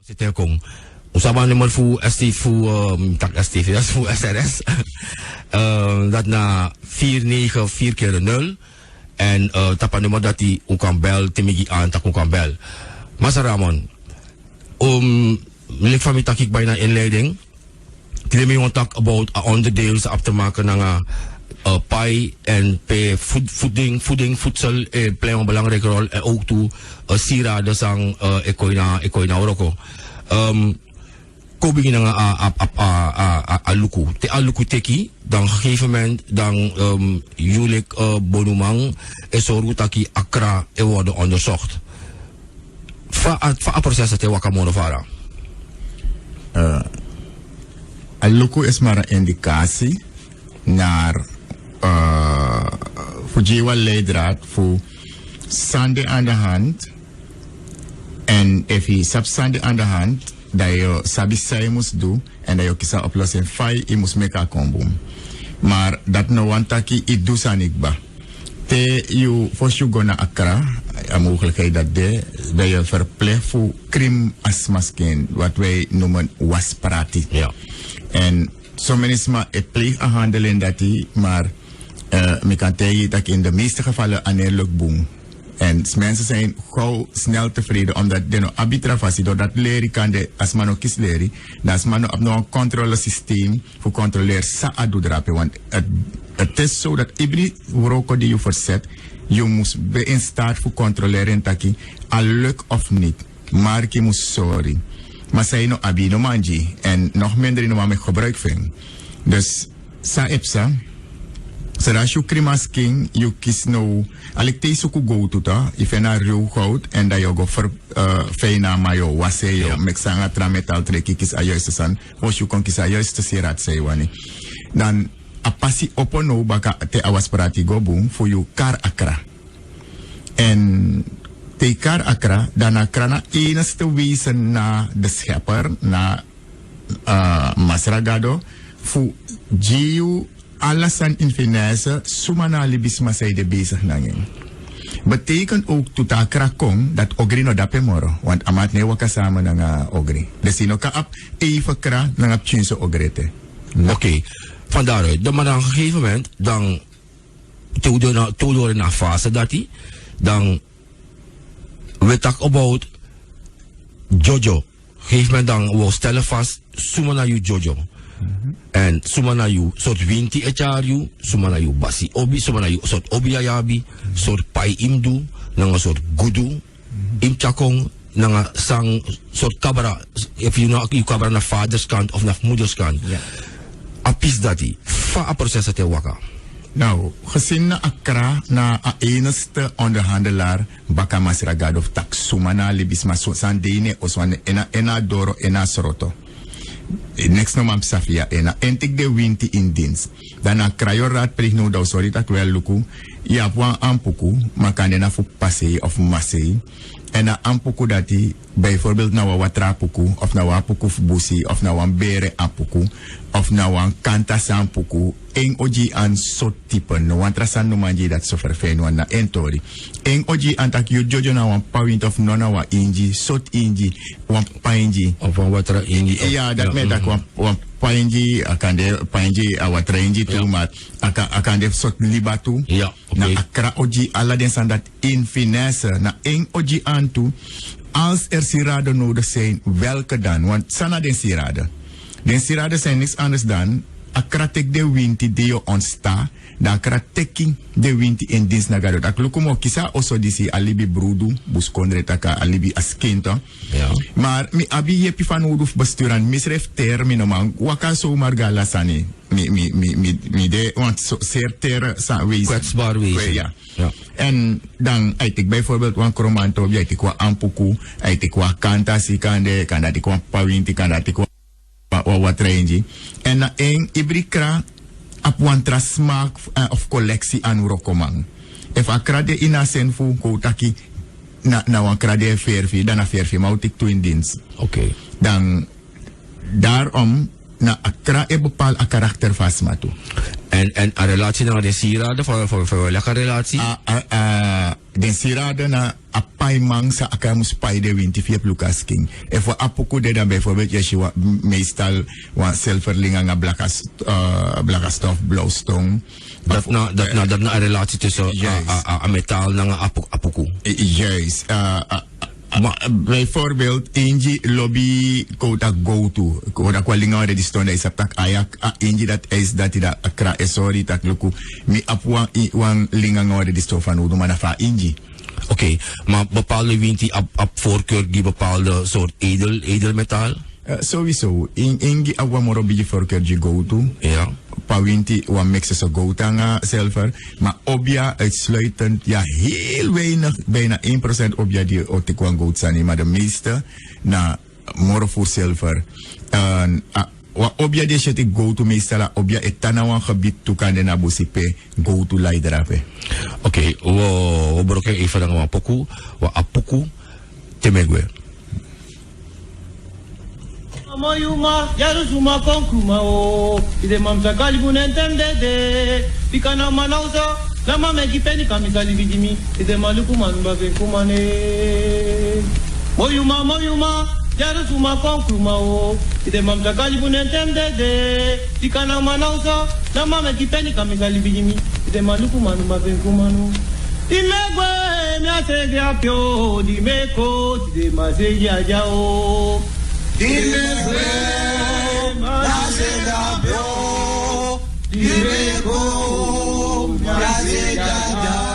C'était con. Usaba naman fu ST fu tak ST fu SRS. Dat na 494 keer 0 en tapan naman dati ukang bel timigi aan tak ukang bel. Masa Ramon. Milik van mij tak ik bij na inleiding. Klim je talk about onderdelen af te maken naar pie en voeding, voedsel pleit een belangrijke rol en ook toe sieraden sang ekoina oroko. Kobi na aluku. Te aluku teki dan gegeven moment dan julik bonumang esoru taki akra worden onderzocht. Fa proces te wakamono vara. Aluku is maar een indicatie naar voor Jewa leidraad voor zande aan de hand en if je sap zande aan de hand dat je sabi sai moest doen en dat je kisa oplossing fai je moest meka komboom maar dat no wantaki i doe sanikba te you voor je go naar Accra een mogelijkheid dat je verplicht voor krim asmasken wat wij noemen wasprati. Ja. En sommigen is maar een pleegafhandeling dat die, maar me kan zeggen dat in de meeste gevallen aaneerlijk boem. En mensen zijn gauw snel tevreden omdat de no arbitravatie doordat leren kan de als man ook kies leren, dan als man op een controlesysteem voor controleren sa adu drapen, want het is zo dat iedere roko die je verzet, je moet be in staat voor controleren taki al lukt of niet, maar je moet sorry. Maar zij no abi no manji en nog minder in wat gebruik vind. Dus sa epsa, zodat je krimas king, je kies no, alik te suku go to ta, if je naar ruw goud en dat je go ver feina mayo wase yo, mexanga trametal treki kies a juiste san, was je kon kies a juiste sirat say wani. Dan a passi opono baka te awasparati go boom voor je kar akra. En Tekar Accra, dan Accra na enigste wezen na de schepper, na Masragado, voor Jiu Alasan in Finesse, Sumana Libisma zij de bezig nangen. Betekent ook tot Accra kom dat Ogri no dape moro, want amat ne waka samen na Ogri. Dus ino ka ap even kra na ap chinso Ogrete. Oké, vandaaruit. Dan maar op een gegeven moment, dan toe na fase dat hij, dan we talk about Jojo. Geef me dan, we stellen vast, suma na you Jojo. En suma na you, soort winti etjaru, suma na you basi obi, suma na you, soort obi ayabi, soort pai imdu, nanga soort gudu, imchakong, nanga sang, soort kabara, if you know, you kabara na vaders kant of na moeders kant. Apis dati, fa a proces te waka. Nou, gezien na Accra na a enigste onderhandelaar baka Masragado of tak sumana libisma so sandine oswane ena doro ena soroto. Next no mam safia ena entik de winti in dienst. Dan Accra yo raad pleeg no da sorry tak wel luku. Ya wan ampuku makande na fu passei of masei. En na ampuku dati bijvoorbeeld na wa trapuku of na wa puku busi of na wan bere apuku of na wan kanta sampuku en oji an so type no wan trasan no manji dat so verfijn wan na entori en oji an tak yu jojo na wan pawint of nona wa inji sot inji wan painji of wan watra inji ja dat me dat wan painji akande painji a watra inji tu maar akande sot libatu na Accra oji ala den san dat in finesse na en oji an tu als siraden nodig zijn, welke dan? Want sana den siraden. Den siraden zijn niks anders dan Accra tek de winti die je ontsta, dan Accra teki de winti in dienst nagado. Dat lukumo kisa oso disi alibi brudu, buskondre taka alibi askento. Maar mi abi je pifan uduf besturan misref termino man waka so margala sani. Mi de want so ser ter sa wezen. Kwetsbaar wezen. Ja. En dan ik bijvoorbeeld wan kromanto bi ik kwa ampuku, ik kwa kanta si kande, kanda ik kwa pawinti, kanda ik kwa wat range. En na een ibrikra ap wan trasmaak of collectie aan rokomang. If Accra de ina sen fu ko taki na wan krade verfi, dan a verfi mautik tu in dienst. Oké. Dan daarom na Accra e bepaal a karakter vastmatu. En een relatie naar de sieraden voor welke relatie? Den sirade na apaimang sa akamus paide winti via Lucas King. En voor apoku de dan bijvoorbeeld als je meestal wat zelfverlinga nga blakastof blauwstong. Dat na een relatie tussen metaal en apoku. Juist. Bijvoorbeeld, Inji lobby kota go to. Kota kwa linga wade di stonda is aptak ayak. Inji dat is dat ida akra esori tak luku. Mi apwa wang linga wade di stofan udu manafa Inji. Oké, maar bepaalde wint die op voorkeur die bepaalde soort edelmetaal? Sowieso. Ingi awa moro biji voorkeur die go to. Ja. Pawinti wa mixen zo goutanga zilver. Maar obja uitsluitend, ja, heel weinig, bijna 1% obja die otikwan goud zijn. Maar de meeste na moro voor zilver. Wa obja die shit ik go to meestal obja etana wan gebied toekande na busipe go to leidrape. Oké, we brokken even dan wapoku, wa apoku temegwe. Moyuma, yarusuma konkuma o. Ide mamsa kalibu nentendede. Pikana manauza, lama mekipeni kamisali bidimi. Ide maluku manumba kumane. Moyuma, yarusuma konkuma o. Ide mamsa kalibu nentendede. Pikana manauza, lama mekipeni kamisali bidimi. Ide maluku manumba kumano. Dimegwe, miase apio, dimeko, ide maseji ajao. Dimegwe, Nasedabio, Dimegwe, Nasedabio.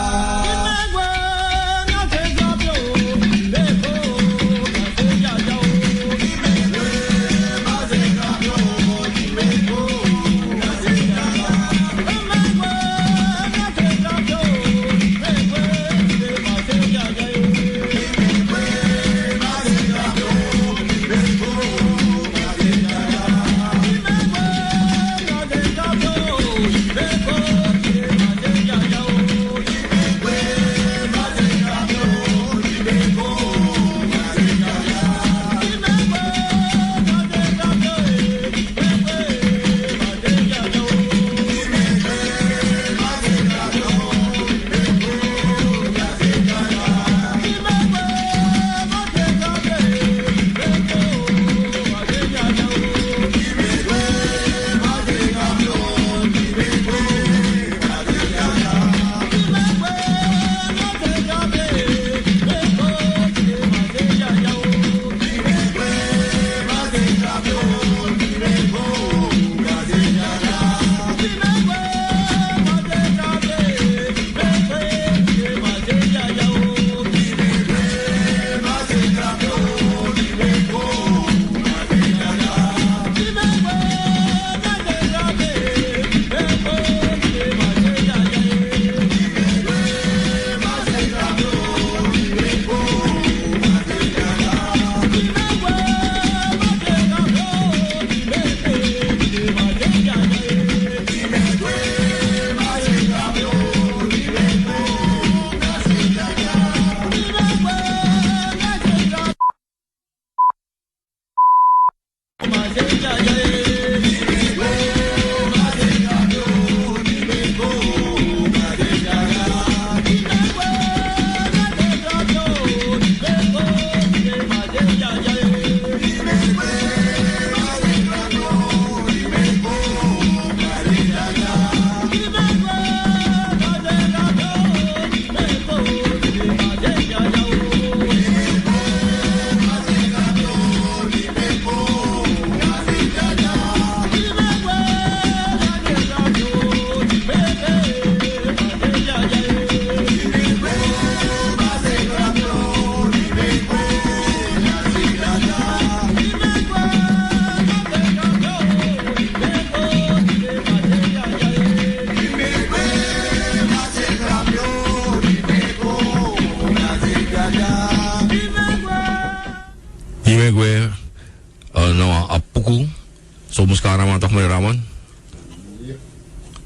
Raman toch meneer Raman?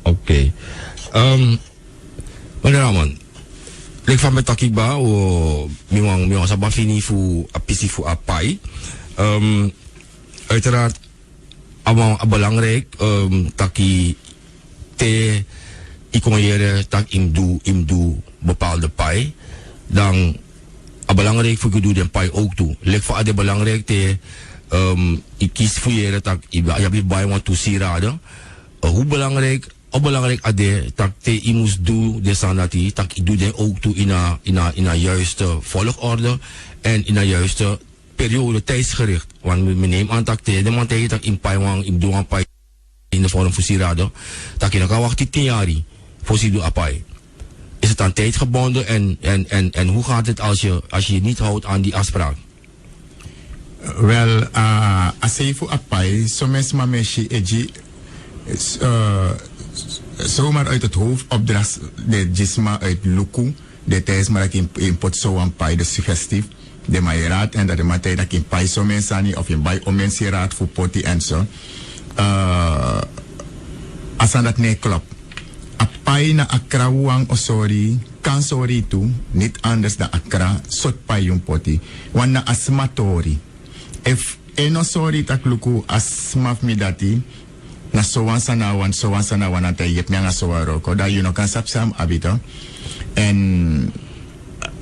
Oké. Meneer Raman, ik van met takikba o miwang sa bafini fu apisi fu apai. Uiteraard belangrijk taki te ik kon hier tak im doe bepaalde pai, dan belangrijk voor je doet den pai ook toe. Lek voor ade belangrijk te ik kies voor je tak je hebt bij want to see raden. Hoe belangrijk ade tak te i moest doen de sanati tak ik doe den ook toe in een juiste volgorde en in een juiste periode tijdsgericht. Want we nemen aan tak te de man tegen tak in pai wang im doe aan pai in de vorm van sirado, dat je dan kan wachten 10 jaar voor sidu apai. Is het aan tijd gebonden en hoe gaat het als je niet houdt aan die afspraak? Wel, als je voor apai, soms maar meisje eji zomaar uit het hoofd opdracht de gisma uit luku, de tijd maar ik in pot zo aan pai de suggestief, de maaieraad en dat de matij dat in pai zo mensen of in bai om mensen raad voor poti en zo. Als dat niet klopt. Apai na Accra wang osori, kan sorry toe, niet anders dan Accra, sot pai yung poti. Want na asmatori. If eno sorry tak luku asmaf mi dati, na sowan sana wan ata yep nyanga sowaro, koda you know kan sapsam abito. En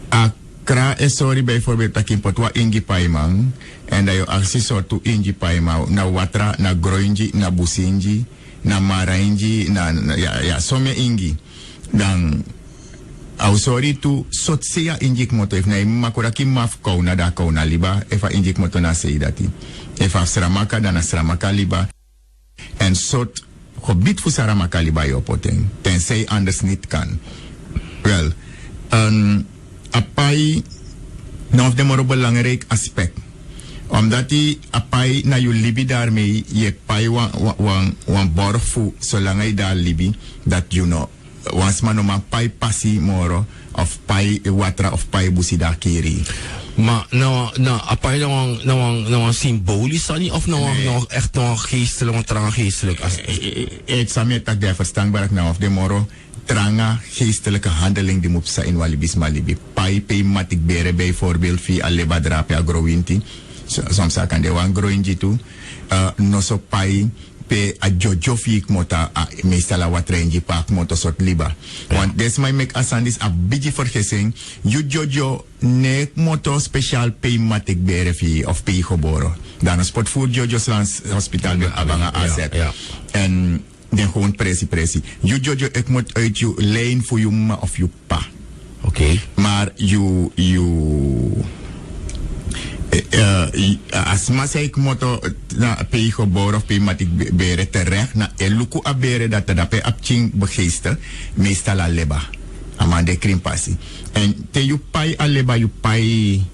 Accra is sorry bijvoorbeeld tak in pot wa ingi pai mang, en dat je actie soort toe ingi pai mang, na watra, na groinji, na businji, na marainji, na some ingi. Dan, au sorry tu, sot seya injik moto, if na makuraki maf kou na da kou na liba, efa injik moto na sei dati. Efa sramaka, dan sramaka liba. En sot, gebit fu sramaka liba yo poteng. Tenzij anders niet kan. Wel, apai, nou of de moro belangrijk aspect. Omdat die apai na je libi daarmee, je pai wan borfu, zolang hij daar libi, dat you know, wans man om een pai passie moro, of pai watra, of pai busi daar kiri. Maar nou apai nou symbolisch aan of nou echt nou geestelijk, geestelijk. Het samen tak de verstangbaar nou of de moro, tranga geestelijke handeling die moet zijn in walibis malibi. Pai pay matik bere bijvoorbeeld via aleba drape agrowinti. Soms kan de wan groinji tu no so pai pe a jojo fiik mota meestal a wat renji pak moto sort liba. Want des mij mek asandis a bigi vergissing. You jojo ne moto speciaal pay matik bere fi of pay geboren. Dan een spot voor jojo slans hospitaal met abanga azet. En den gewoon pressie. You jojo ik moet uit je lijn voor je ma of je pa. Oké. Maar you als massa ik moto na pei geboren of pei matik bere terecht na eluku a bere dat pe apching begeester meestal a leba amande krimpasi en te you pai a leba you pai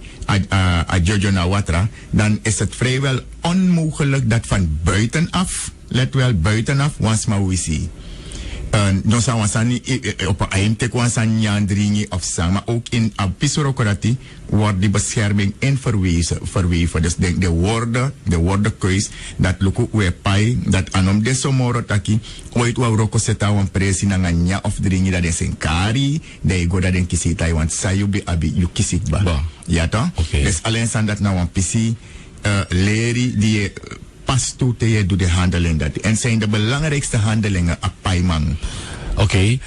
a jojo na watra dan is het vrijwel onmogelijk dat van buitenaf let wel buitenaf wans ma wisi non sa wansani op een eindtek wansani andringi of sang, maar ook in Pisorokorati wordt die bescherming in verweven. Dus de woordenkeus, dat luku we pai, dat anom de somoro taki, ooit wa roko seta wan presi na nganya of dringi dat is een kari, dat je go dat den kisi tai, want sayu bi abi yu kisik ba. Ja toch? Dus alleen san dat na wan pisi leri die pas toe te je doet de handeling dat. En zijn de belangrijkste handelingen op paimang. Oké.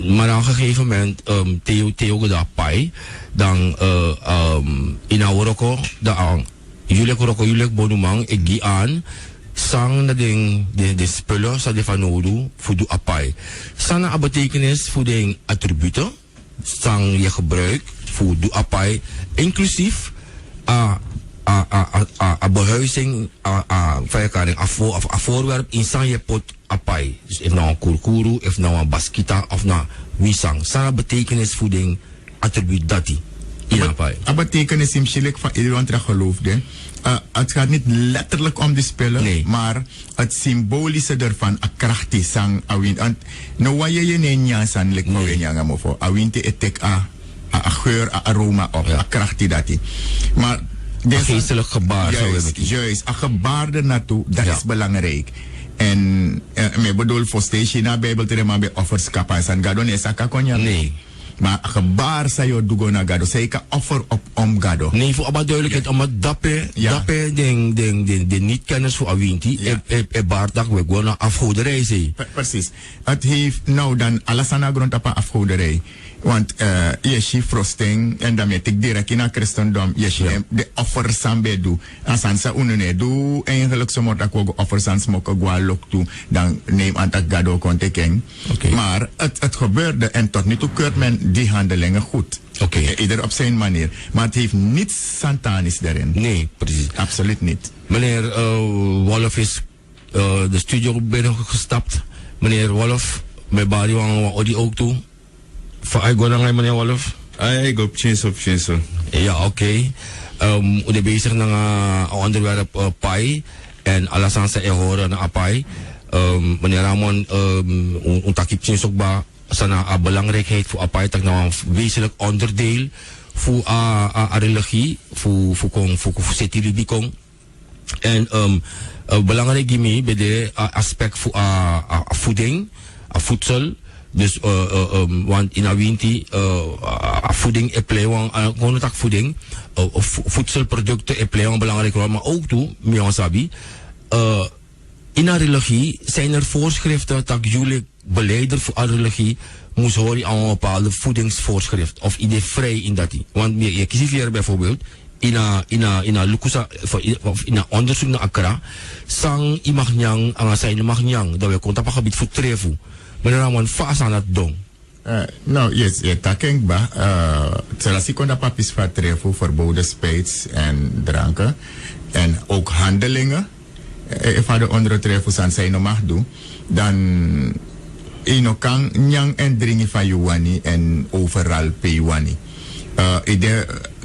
Maar op een gegeven moment, Theo dat pai, dan in Auroko, dan jullie bonumang, ik gi aan, sang na de spullen, sa de vanodu, voor de apai. Sang na betekenis voor de attributen, sang je gebruik voor de apai, inclusief a behuizing, a voorwerp in sang je pot apai. Dus if nou een kurkuru, if nou een baskita, of nou wisang. Sana betekenis voeding, attribuut dati. In apai. A betekenis in schilek van iedereen terug geloofde. Het gaat niet letterlijk om de spullen, nee. Maar het symbolische ervan, a krachtig sang, awin. Nou wat je nenya san lek mo wenyanga mo voor. Awinte etek a geur, a aroma op, a krachtig dati. Maar een geestelijk gebaar. Juist, een gebaar ernaartoe, dat is belangrijk. En ik bedoel, voor station na Bijbel te remmen bij offers kapas en gadon is akakonya. Nee. Maar gebaar sa yo dugo na gado. Say ka offer op om gado. Nee, voor aber duidelijkheid, omdat dappe de niet-kenners voor Awinti, baardag we gewoon naar afgoderij zijn. Precies. Het heeft nou dan alles aan de grond op afgoderij. Want je frosting en dan met ik direct in het christendom je de offers aan bij doe. En sansa unune doe eigenlijk zo moet ik ook offers aan smoken gualok toe. Dan neem aan dat gado kontekeng. Maar het gebeurde en tot nu toe keurt men die handelingen goed. Ieder op zijn manier. Maar het heeft niets satanisch daarin. Nee, precies. Absoluut niet. Meneer Wolf is de studio binnengestapt. Meneer Wolf, met Barry Wang die ook toe. Van meneer Wolf? Ik op chinso. Ja, oké. We bezig met een onderwerp pai. En alles aan ze horen naar pai. Meneer Ramon, ontakip chinso ba sana belangrijkheid voor pai tak nou een wezenlijk onderdeel voor religie, voor setilibi kong. En belangrijk gimi bij de aspect voor voeding, voedsel. Dus want in Awinti voeding gewoon tak voeding voedselproducten een belangrijke rol, maar ook toe miansabi in een religie zijn er voorschriften dat jullie beleider voor een religie moest horen aan een bepaalde voedingsvoorschrift of idee vrij in dat die. Want je kiest hier bijvoorbeeld in een lukusa of in een onderzoek naar Accra sang imagnyang ang sa imagnyang dat we konta pa gebied voor trefu. Meneer Ramon, vast aan het dong. Nou, yes, je takking ba. Zoals ik kon dat papis vertreffen, verboden spijts en dranken. En ook handelingen. Van de ondertreffers aan zijn mag doen. Dan ino kan nyang en drinken van Juwani en overal pe Juwani.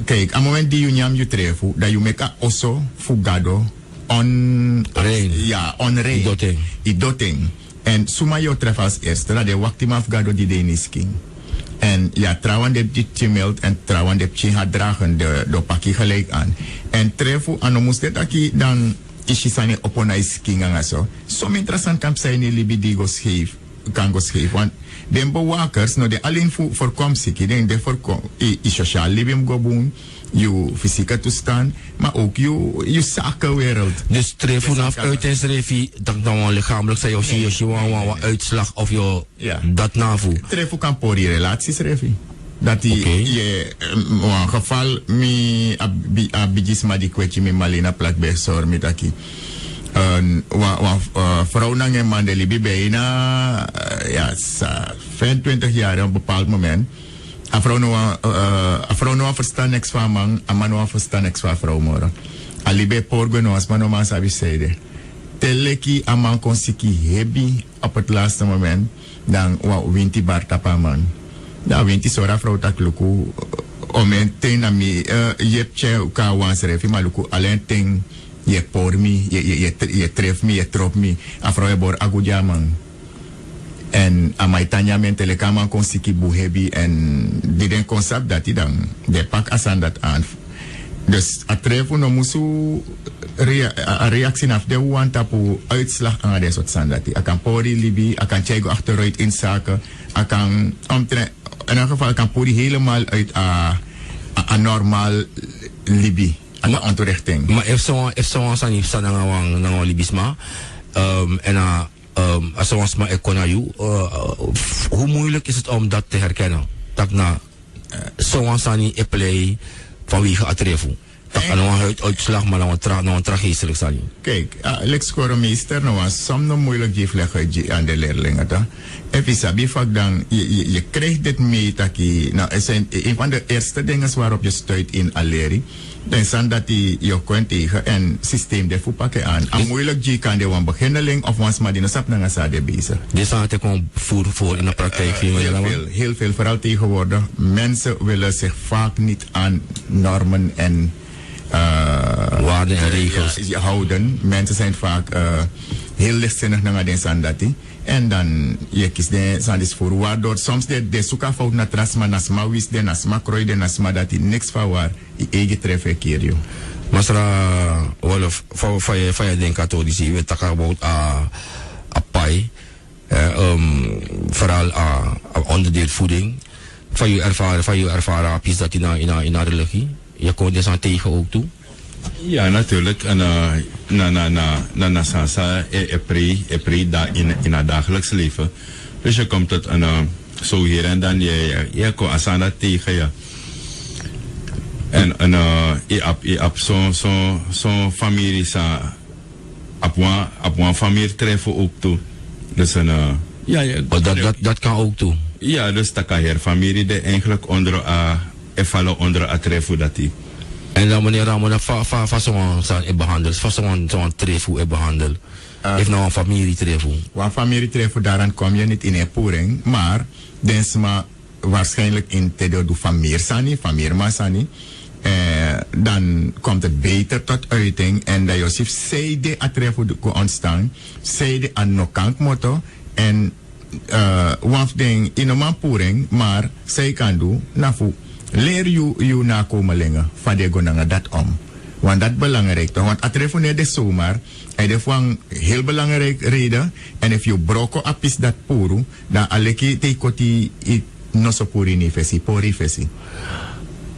Kijk, aan het moment die je nyam je treffen, dat je meka oso fugado on rain. Ja, on rain. Idoting. En suma yo tref als eerste, dat de waktim afgado die denis king. En ja, trouwen de tumult en trouwen de pchinha dragen de pakkie gelijk aan. En trefu anomus dit aki dan ishisane oponais king en zo. Som interessant kan zijn die libidigo scheef, kan go scheef. Want de bewakers, no de alleen voorkom ziki, de voorkom, je sociaal leven go boen. Je fysieke toestand, maar ook je zakenwereld. Dus treef vanaf uiteensrevi, dat dan wel lichamelijk zijn, of je een uitslag of je dat navoe. Treef kan voor die relaties revi. Dat je een geval mi abijisma die kwetje mi malina plak besor mi taki. Vrouw nange mandeli bi bijna 25 jaar op een bepaald moment. A vrouw no verstaan niks van man, a man no verstaan niks van vrouw moro. Alibe porgo no as man no man sabi zeide. Teleki a man konsiki hebi op het laatste moment, dan winti bar tapa man. Dan winti sora vrouw tak luku, omente na mi, jepche ka wans refi, maar luku alleen ting, je por mi, je tref mi, je trop mi, a vrouw je bor agudja man. En amaitanya mentele kama konsiki buhebi en die concept dat hij dan de pak asan dat aan. Dus atrefu no musu reactie af de want tapu uitslag aan de soort sandati. Akan pori libi, akan chego achteruit in zaken, akan omtrent in elk geval akan pori helemaal uit a normaal libi. Akan ontoerichting. Maar if someone sanif sa nang libisma en zoals maar ik kon naar jou, hoe moeilijk is het om dat te herkennen? Dat na zoals aan die play vanwege atrefu. Dat kan een uitslag, maar dan een tragisch zijn. Kijk, Lex Koromeester, nou was soms moeilijk die vleggen aan de leerlingen. Even sabi vak dan, je krijgt dit mee, nou, een van de eerste dingen waarop je stuit in Aleri. Dan zijn dat je kunt tegen en systeem de voetpakken aan. En moeilijk je kan de wan beginneling of wans maar die sap na nga de bezig. Dit zijn het gewoon voor in de praktijk. Heel veel, vooral tegenwoordig. Mensen willen zich vaak niet aan normen en waarden en regels houden. Mensen zijn vaak heel lichtzinnig naar de sandati. En dan je kiest de sandis voor waardoor soms de zoeken fout naar trasma, nasma wis de nasma krooi de nasma dat die niks van waar je eigen treffen keer je. Masra Wolf van je denken katholici we takken about a pai vooral onderdeel voeding van je ervaren appies dat in een religie? Je kon dus aan tegen ook toe? Ja, natuurlijk. En na sansa pre da in het dagelijks leven. Dus je komt tot zo hier en dan je komt asana tegen ja. En je hebt zo'n familie sa op een familie treffen ook toe. Dus dat kan ook toe. Ja, dus dat kan hier familie die eigenlijk vallen onder het treffen dat die. En dan meneer Ramon, van zo'n behandeld, van zo'n treffen behandeld. Heeft nou een familie treffen. Een familie treffen, daaraan kom je niet in een poering, maar densma waarschijnlijk in te doen van meer sani, van meer masani. Dan komt het beter tot uiting en dat Josef zei de atrefu ontstaan, zei de aan nokant motto en waf ding in een poering, maar zij kan doen, nafu leer je nakomelingen van de gonanga dat om. Want dat belangrijk toch, want atrefu niet de zomaar, en dat is heel belangrijk reden, en if je broko apis dat puru, dan aleki teikoti no so puri ni fesi, pori fesi.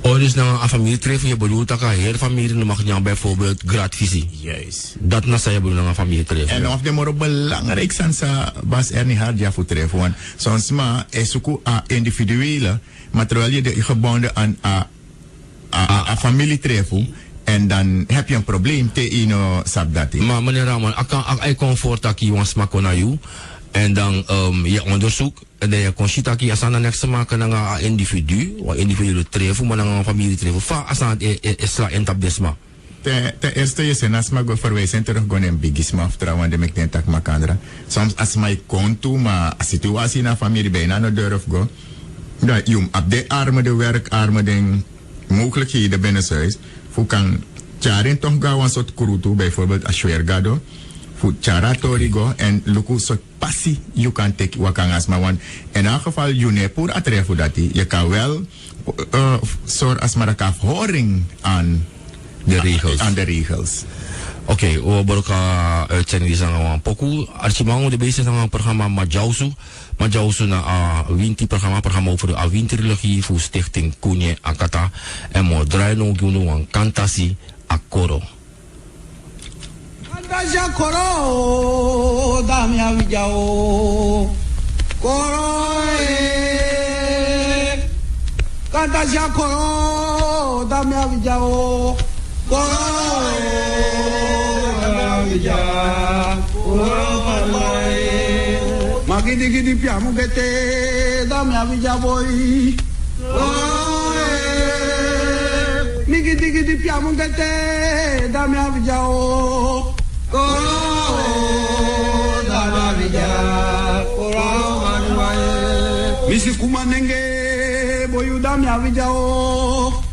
Oh, dus nou een familie treffen, je bedoelt dat een hele familie, dan mag je bijvoorbeeld gratis. Juist. Dat na je bedoelt een familie treffen. En of de moro belangrijk zijn sa bas er niet hard ja voor treffen, want soms maar is ook individuele, maar terwijl je de gebonden aan een familie treffen, en dan heb je een probleem te ino sabdati. Maar meneer Ramon, ik kan voortaki want smaak naar jou. En dan je onderzoek en dan je consultatie als aan de nekste maken naar een individu, een individuele treffen, maar naar een familie treffen. Va als aan het sla en tap desma. Ten eerste je zijn asma go verwijzen terug go een bigisma of trouwens de ik tak makandra. Soms als mij konto maar a situatie na familie bijna no durf go. Dat je op de armen de werkarmen ding mogelijkheden binnen huis. Voor kan charin toch gaan een soort kurutu bijvoorbeeld als gado. Voor charatorigo en luku soort passie je kan take wakangas maar want in elk geval je ne pour atrefu dati je kan wel soort als maar een afhoring aan de regels. Aan de regels. Oké, we beroka uitzending is aan poku. Archimang de bezig aan programma Majausu na programma over de wintertrilogie voor stichting Kunye Akata en mo draino gunu wan kantasi akoro. Kantasia koro damia wijao koro Kantasia koro damia wijao koro damia wijao koro Magi digi piamu gete damia wijao boy Migi digi piamu gete damia wijao Misi kumanenge boyu dami awijao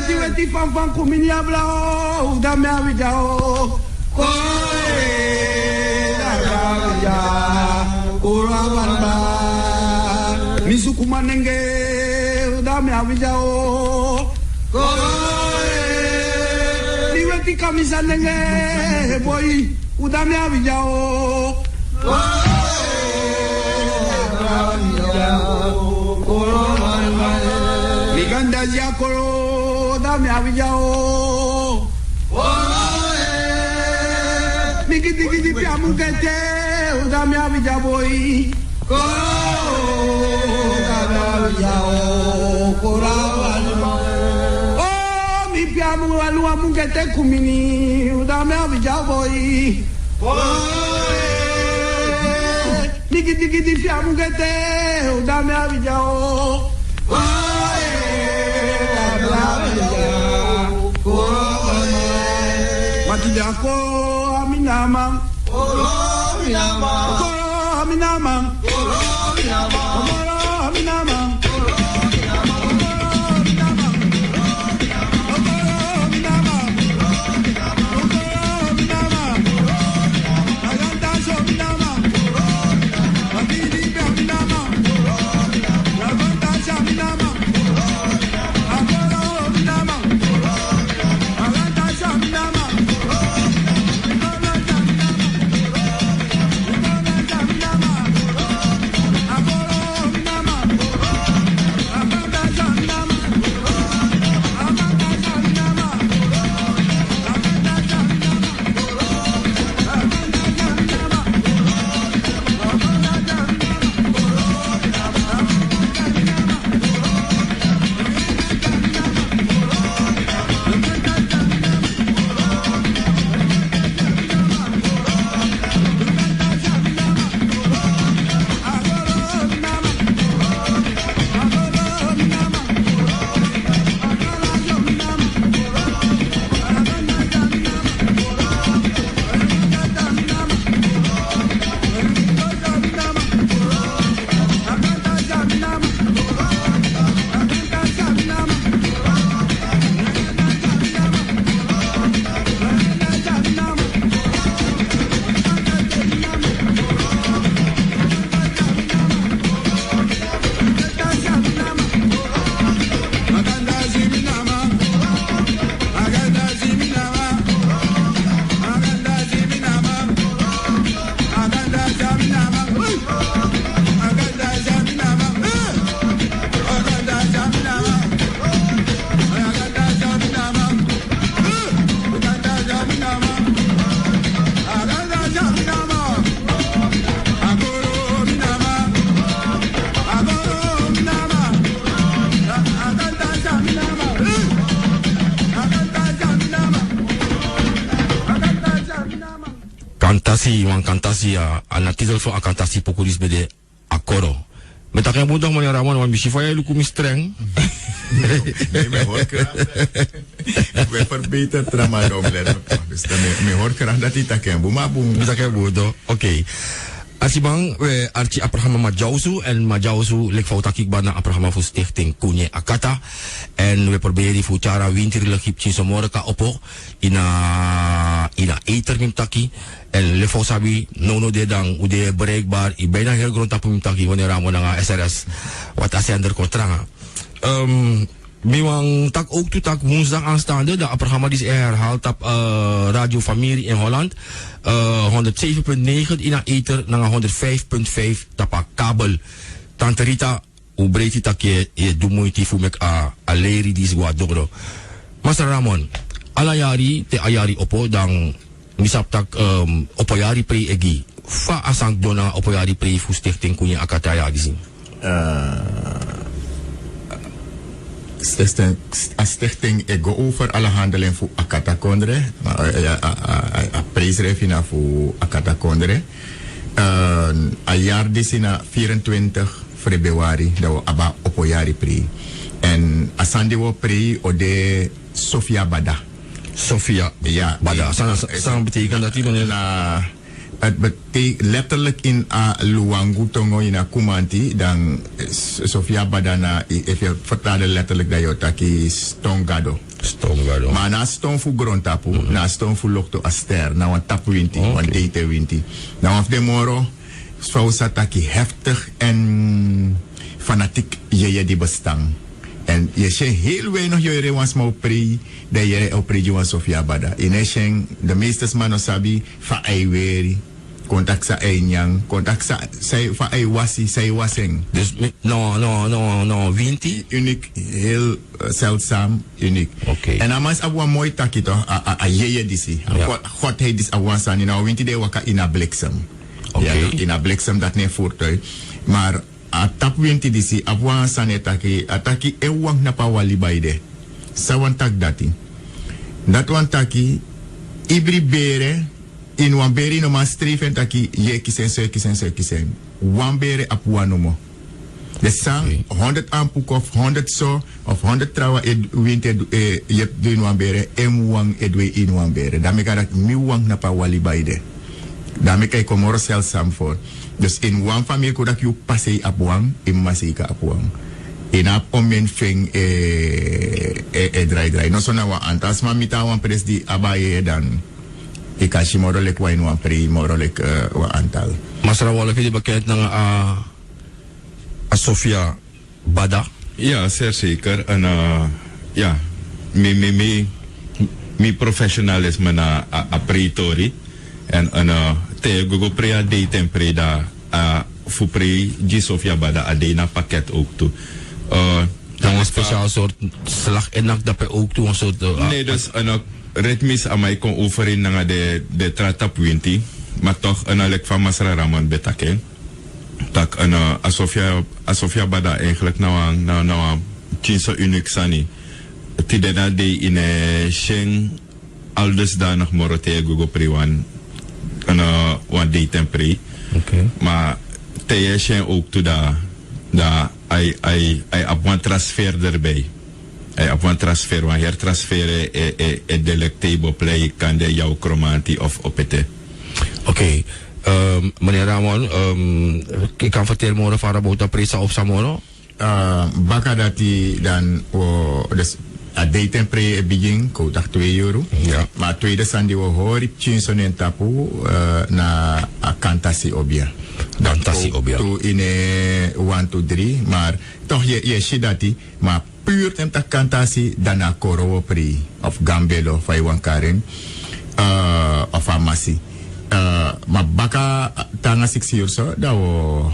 Ni weti fan kumini ablao dami awijao Misi kumanenge dami awijao Ni kamisa nenge boy udame awijao Liganda ya koro dame awijao Migidi piamu kete udame awijao boy dame awijao Piamu alu amungete kumini udame awijao boy Nigi piamu gete udame awijao Matidako aminama aminama Kantasi, wan kantasi ana titel voor a kantasi pokuris bede akoro. Met dat geen boedag meneer Ramon, want misschien van jij lukt streng. Nee, me hoor graag. We verbeteren tramadom. Dus dan me hoor graag dat hij tak en boema boem. Met dat geen boedag. Oké. Als je bang, we archi programma Majausu en Majausu lek fout akik bana programma voor stichting Kunye Akata en we proberen die voor jaren winterlijk hipchin somorka opo ina eter mimtaki en le fout sabi no de dan ude bereikbaar i bijna heel grond tapu mimtaki wanneer ramo na SRS wat as ander kontranga. Miwang tak ook toe tak woensdag aanstaande. Dat programma is herhaald op Radio Familie in Holland. 107.9 in een ether naar 105.5 tapa kabel. Tante Rita, hoe breed het dat je doet moeite voor me a leri die zwaar door. Master Ramon, alla jari te ayari opo dan misap tak opoyari pre egi. Fa asang dona opoyari pre voor stichting Kunye Akata ya gezien. Stichting go over alle handelen voor Akata Kondre. Prijsrefina voor Akata Kondre. A jaar is na 24 februari dat we aba opoyari pri. En asandi wo pri ode Sofia Bada. Sofia Bada. Sang betekent dat die na het betekent letterlijk in a Luangu Tongo in a Kumanti dan Sofia Badana if je vertaalde letterlijk dat je taki Stongado. Stongado. Maar na stong fu grondtapu, na stong fu lokto aster, na wan tapu winti, wan date winti. Na wan de moro, fausa taki heftig en fanatiek je die bestang. En je zegt heel weinig jere wans mo pri dat je op pri juan Sofia Bada. In de meeste mannen sabi fa aiweri. Contact sa enyang, contact sa fa ai wasi, sai waseng. Dus no, winti? Uniek, heel zeldzaam, uniek. Okay. En amas abwa mooi taki toch, a yeye disi. God hij dis abwa sani, nou winti de waka in a bliksem. Okay. Ja, in a bliksem dat ne voertuig. Maar a tap winti disi, abwa sani taki, ataki ewang na pa wali baide. Sawan tak dati. Dat wan taki, ibri bere, in wan beri no man streven taki ye kisen. Wan bere ap wanomo. De sang 100 ampuk of 100 so of 100 trawa winter je doen wan bere em wang edwe in wan bere. Daarmee kan dat mi wang na pa wali baide. Daarmee kan ik komoro zelfsam voor. Dus in wan familie kodak you passe ap wang in masika ap wang. In ap omen feng dry. No so na wa antas ma mita wan pres di abaye dan. Ik als je morelijk wijn wan pri morelijk wa antal. Masra wala jullie bekend ng Sofia Bada? Ja, zeer zeker. En ja, mijn professionalisme na apritori. En te Google Prea de tempreda voor pre G Sofia Bada adena pakket ook toe. Dan een speciaal soort slag en nak dat ook toe een soort. Nee, dus ritmis aan mij kon overen naar de tratap winti, maar toch een lek van Masra Ramon betake. Dat een Sofia Bada eigenlijk nou chinso uniek sani. Tidena de in Sheng aldus daar nog morote Google Priwan wan de tempri. Oké. Maar te Sheng ook toe da ai op een transfer erbij. Op een transfer, want hier transferen is delectable play kan de jouw chromantie of opete. Oké, meneer Ramon, ik kan vertellen morgen van Rabota Presa of Samoro? Baka dati dan dus a daten pre begin ko tak €2. Ja. Maar tweede sandi wo hori chinso nen tapu na a kantasi obia. Kantasi obia. To in 1 2 3, maar toch je shidati, maar puur tem tak kantasi dana koro pri of gambelo fai wan karen of amasi. Maar baka tanga 6 years so da wo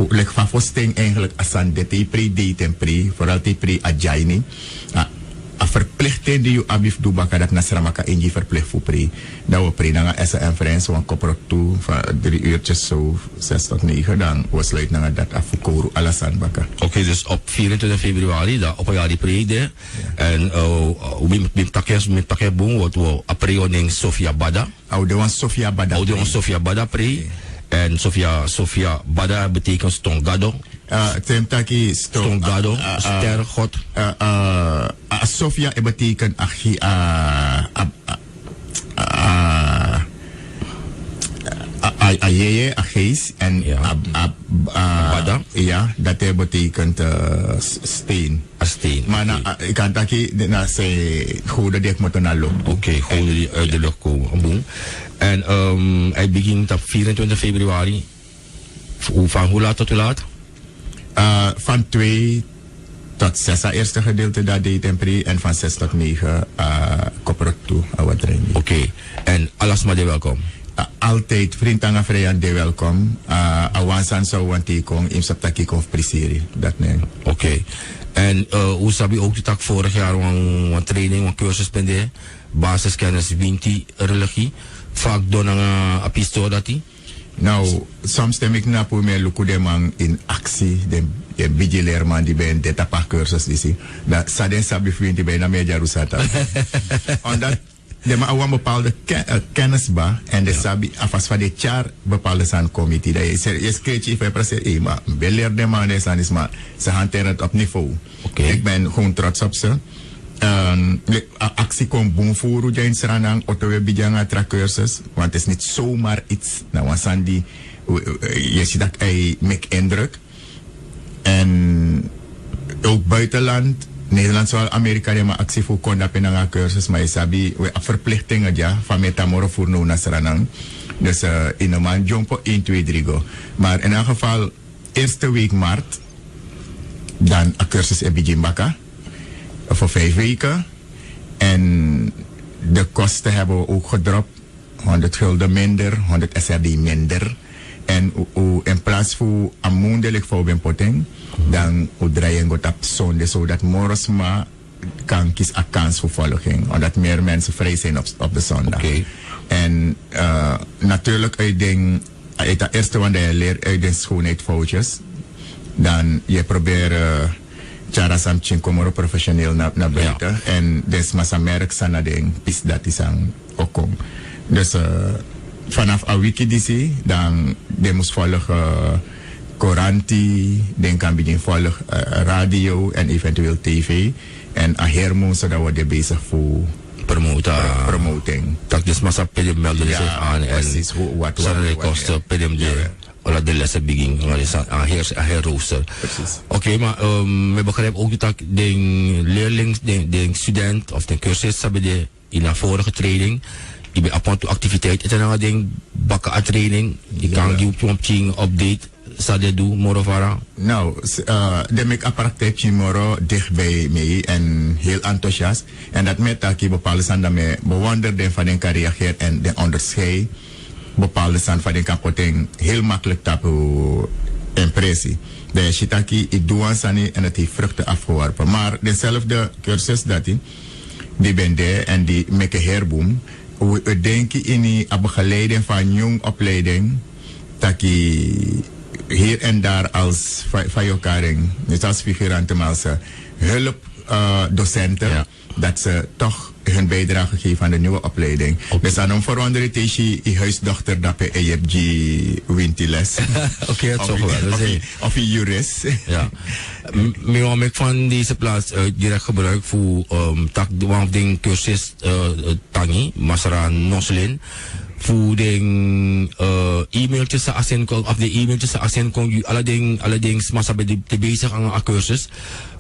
lek van vosting eigenlijk asan de te pre date en pre vooral te pre ajaini a verplichting die je abif doet baka dat nasramaka inji verplicht voor pre. Dat we pre dan gaan SN Friends van koprot toe van 3 uurtjes zo 6 tot 9 dan we sluiten dan dat af voor alasan baka. Oké, dus op 24 februari daar op jaar die pre en bim takers boom wat we april ning Sofia Bada. Oude wan Sofia Bada. Oude wan Sofia Bada pre. En Sofia Bada betekent stongado. Temtaki stongado, stergod. Sofia betekent ayeye, geest en Bada. Ja, dat betekent steen. Steen. Maar ik kan dat ze goede dik moeten naar lopen. Oké, goede die uit de lucht komen. En hij begint op 24 februari. Van hoe laat tot hoe laat? Van 2 tot 6 eerste gedeelte dat deed en pre en van 6 tot 9 koprot toe. Oké, en alles maar de welkom. Altijd vriend en vriend de welkom. Awansan zou want tekong in septaki of priseri. Dat nee. Oké. En hoe sabi ook de tak vorig jaar een training, een cursus pendé, basiskennis winti religie. Vaak doen een pistool dat die. Nou, soms stem ik na voor mij luku de man in actie, de vigileer man die bij een data cursus die dat saden sabi vriend die bij na media rusata. Omdat de man een bepaalde kennis ba en de sabi afas van de jaar bepaalde zijn committee. Dat je schreef je even precies, maar beleer de man is aan is maar ze hanteren het op niveau. Ik ben gewoon trots op ze. Actie komt boem voor hoe je in Sranang, Ottowe Bidjanga cursus, want het is niet zomaar iets. Nou, want Sandy, je ziet dat hij maakt indruk. En ook buitenland, Nederland zoals Amerika, die maar actie voor kon dat in een cursus, maar je sabi, we verplichtingen ja, van metamoro voor nou naar Sranang. Dus in een maand jumpo 1, 2, 3 go. Maar in elk geval, eerste week maart, dan een cursus in Bijimbaka. Voor 5 weken. En de kosten hebben we ook gedropt. 100 gulden minder, 100 SRD minder. En in plaats van een maandelijk voor een potting, dan draaien we op zonde, zodat morgen kan kies een kans voor volging. Omdat meer mensen vrij zijn op de zondag. Okay. En natuurlijk, ik denk, het eerste wat je leert uit de schoonheidsfoutjes, dan je probeert cara samchin komoro professioneel naar buiten. Ja. En des massa merk sana ding pis dat is aan okom. Dus vanaf een wiki die dan de moest volgen couranti, dan kan begin volgen radio en eventueel tv. En a hermo zodat we er bezig voor promoting. Dat is massa pedem melden zich aan en precies wat de kosten pedem de Ola de lessen begin, aan herrooster. Oké, maar we begrijpen ook dat de leerling, de student of de cursus hebben de in een vorige training, die bij apart activiteit, het is een ding bakken aan training, die kan je update, zou doen, morovara? Nou, de make een praktijk moro dichtbij mij en heel enthousiast. En dat met dat je bepaalde zijn dat me bewonderde van de reageert en de onderscheid. Bepaalde stand van de kapoting heel makkelijk tapu impressie. De shitaki ik doe aan sani en het heeft vruchten afgeworpen. Maar dezelfde cursus dat die ben daar en die make een herboom. We denken in die begeleiding van jong opleiding dat je hier en daar als vajokaring, niet als figuranten, maar als hulpdocenten, dat ze toch hun bijdrage geven aan de nieuwe opleiding. Dus dan veranderen tegen je huisdochter dat je EFG wint die les. Oké, dat is wel. Of je jurist. Ja. Maar ik van deze plaats direct gebruik voor tak de cursus tangi, Masara Noslin. Voor de e-mailtjes of de e-mailtjes kon allerdings massa bij de bezig aan een cursus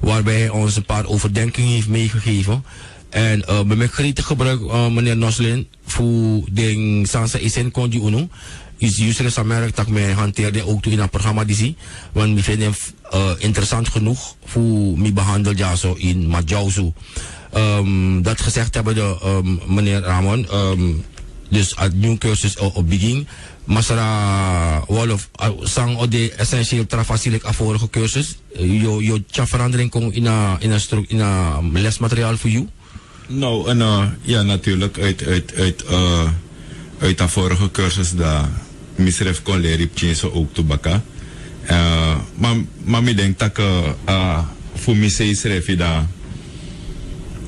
waarbij hij ons een paar overdenkingen heeft meegegeven. En bij mijn gretig gebruik, meneer Noslin, voor de Sansa Isen kon die uno, is juist een merk dat mij hanteerde ook in een programma die zie, want ik vind het interessant genoeg voor mij behandeld ja zo in Madjauzu. Dat gezegd hebben de meneer Ramon. Dus at nieuw cursus op begin. Masara wolof sang o de essentieel trafasilik a vorige cursus. Yo tja verandering kon in a lesmateriaal voor you? Nou, en ja, natuurlijk uit de vorige cursus dat misref kon leren op ook tobacca. Maar ik denk dat voor mij schrijf je dat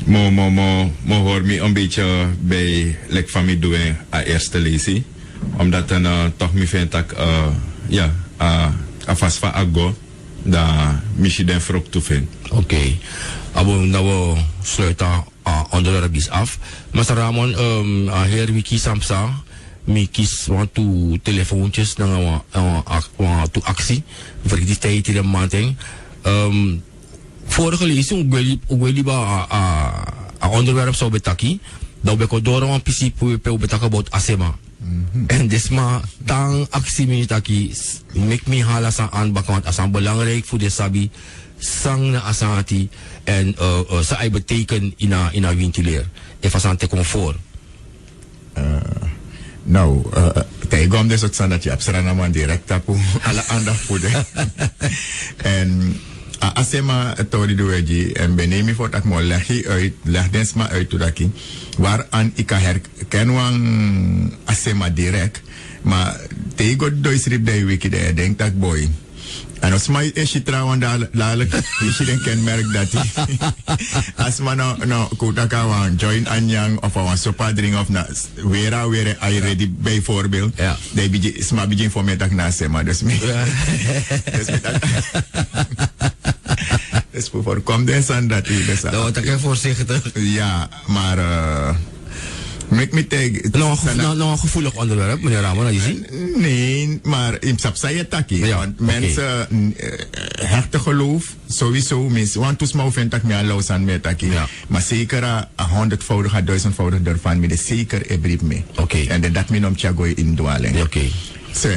mo hoor me een beetje bij like van mij doen a eerste lesie. Omdat dan toch me vind dat ja, vast van ago dat misschien den vroeg te vinden. Oké. Nou we sluiten onderwerpjes af. Maar Ramon, heer Wiki Samsa, mi kies want to telefoontjes na to actie voor die tijd in de maand. Vorige lezing ugweli ba onderwerp zou betaki, dat we kodoro een principe pe betaka about asema. En desma tang actie minitaki make me hala sa aanbakant as belangrijk voor de sabi sang na asati en sa ay beteken in a wintileer. Even aan te comfort. Nou, tegenkom dus het dat je abstra man direct tapu alle aandacht voor de. En asema tori doeji en benemi voor dat mo leg desma uit to daki waar aan ik herken asema direct, maar tegen doisrip de wiki de denk dat boy. En als mij is je trouwens dadelijk, is je een kenmerk dat hij, als man nou kutaka wan join anyang of een sopa drink of na weer I ready bijvoorbeeld, ja, dan is maar begin voor mij dat na sema, dus me, dus voorkomt des aan dat hij dus. Dat wordt ik voorzichtig. Ja, maar me tegen. Nog gevoelig onderwerp, meneer Ramon, je ziet? Nee, maar in Sapsaya taki. Ja, want mensen hechte geloof, sowieso, mensen, want toen smau vind ik me al los aan me taki. Ja. Maar zeker 100voudig, 1000voudig daarvan, me de zeker ebrief me. Oké. En dat me nom tjagoy in dwaling. Oké. So,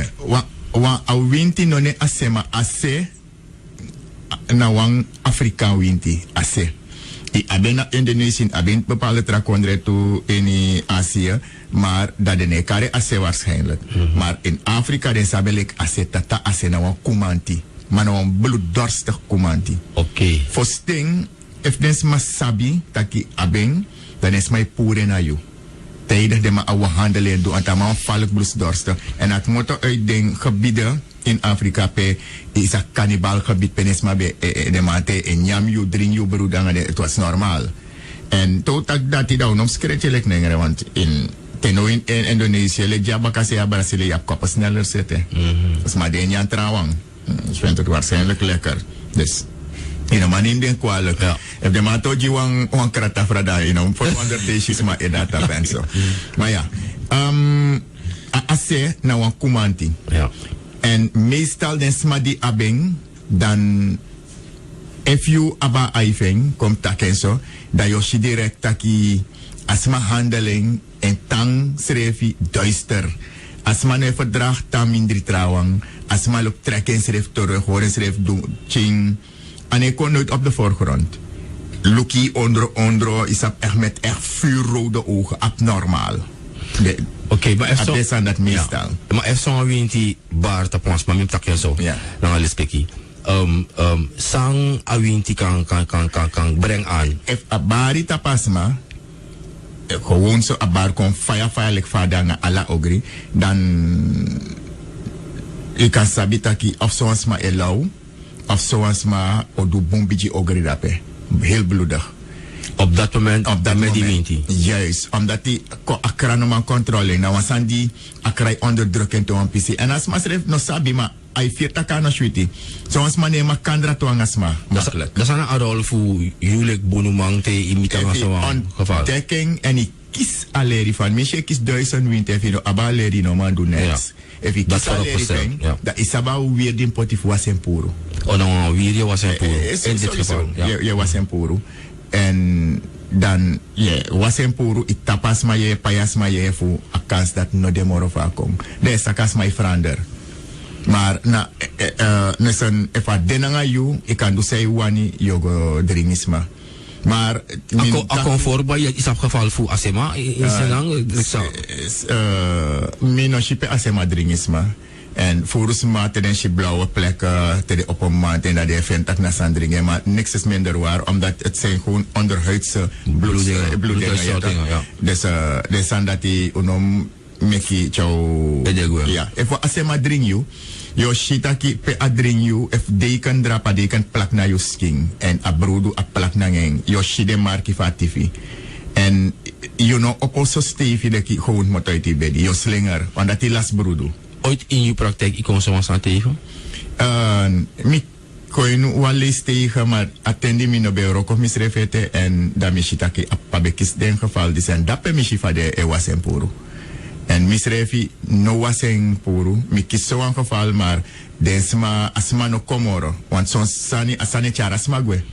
a winti no ne asema ase, na wang Afrikaan winti ase. I abena Indonesië, abent bepaalde trakondre toe in Azië, maar dat de nekare ase waarschijnlijk. Maar in Afrika de sabelik ase tata ase na wan kumanti, maar na wan bloeddorstig kumanti. Oké. For sting, if dens ma sabi taki abeng, dan is mij pure na you. Tijdig de ma awa handelen doen, antama valk bloeddorstig. En het moet uit den gebieden in Afrika pe is een cannibal gebied penesma be de mate en jam you drink you broedanga het was normaal. En tot dat die dan omschrijtelijk negere want in in Indonesië le jabakase abrasile ja kop sneller zitten. Dus maar de nyan trawang. Ik vind het waarschijnlijk lekker. Dus in een man in den kwalijk. If de man toji wang krata frada voor wonder dishes maar edata penso. Maar ja, ase na wan kumanti. Ja. En meestal den smadi abeng, dan if you aba aifeng, kom taken zo, dan yoshi direct taki asma handeling en tang srefi duister. Asma ne verdrag tam mindri trawang, asma lop trekken sref terug, horen sref doen, ching. En ik kon nooit op de voorgrond. Luki ondro is op echt met echt vuurrode ogen, abnormaal. Oké, maar even zo. Dat dat meestal. Ja. Maar even zo'n winti bar tapons, maar mijn takje zo. Ja. Dan al speki. Sang a winti kan breng aan. If a bari tapasma, gewoon zo a bar kon fire like fadanga ala ogri, dan je kan sabitaki of zoals ma elau, of zoals ma odu bombiji ogri dape. Heel bloedig. Op dat moment, met die winti. Juist, omdat die akra no man controle, nou was die akra onderdrukken to een PC. En als ma schreef no sabi ma, ai firta kana shwiti. Zoals ma neema kandra to een asma. Makkelijk. Dat is een rol voor jullie bonumang te imiteren zo'n geval. Ontdekking en ik kies aleri van. Misschien kies 1000 winti even no abaleri no man doen niks. If ik kies aleri van, dat is about weer die potief was en puro. Oh no, weer je was en puro. In dit geval. Je was en puro. En dan was en puro ik tapas ma je payas ma je voor a kans dat no demoro va kom. Dus a kans ma verander. Maar na nesen if a denanga you ik kan do say wani yogo dringisma. Maar Akon voorbij is afgeval voor Asema in Senang. Minoshipe Asema dringisma. En volgens mij ten je blauwe plekken op een maand en dat je vindt dat na sandringen, maar niks is minder waar, omdat het zijn gewoon onderhuidse bloedingen. Ja. Dus dat die unom meki chau. Ja, if Asema drink you. Yo shitaki pe adring you if they can drapa they can plak na your skin en a brodo a plak na ngeng yo shide marki fatifi en you know oposo stevi de ki gewoon moet uit die bedi yo slinger want dat die las brodo ooit in je praktijk ik kom zo aan tegen mi koinu wale tegen maar attendi mi no be roko misrefete en da mi shitaki a pabekis den geval die zijn dape mi shifa de e wasen puru. En misrefi no waseng puru, mi kiso een geval, maar desma asma no komoro, want zo'n asane chara asma gwe.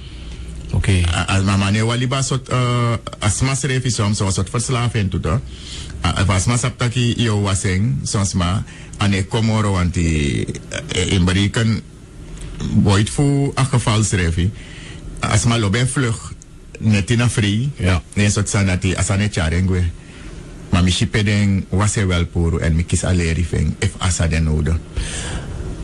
Oké. Mama ne waliba sot asma srefi soms zo'n soort verslaving tuto. Asma saptaki yo waseng soms ma ane komoro want in beriken boit fu een geval srefi. Asma loben vlug netina free. Ja. Nee soort sanati asane chara ngwe. Maar misschien pedeng was hij wel puro en ik kies alleen if asa den nodig.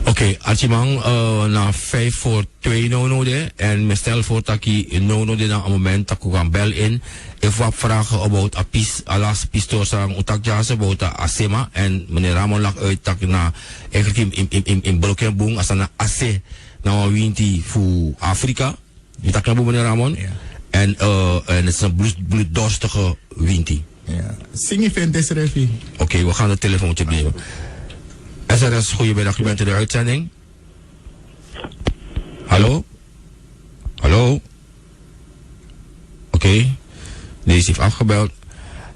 Oké, Archimang na 5 voor 2 nodig en me stel voor dat ik nodig na een moment dat ik kan bel in. If wat vragen about alas pistoor sang utak jase about Asema en meneer Ramon lag uit dat na eigenlijk in Brokenboom als een AC na winti voor Afrika. Die tak na meneer Ramon. En het is een bloeddorstige winti. Ja, significant is refi. Oké, we gaan het telefoontje nemen. SRS, goedemiddag, u bent in de uitzending. Hallo? Hallo? Oké, deze heeft afgebeld.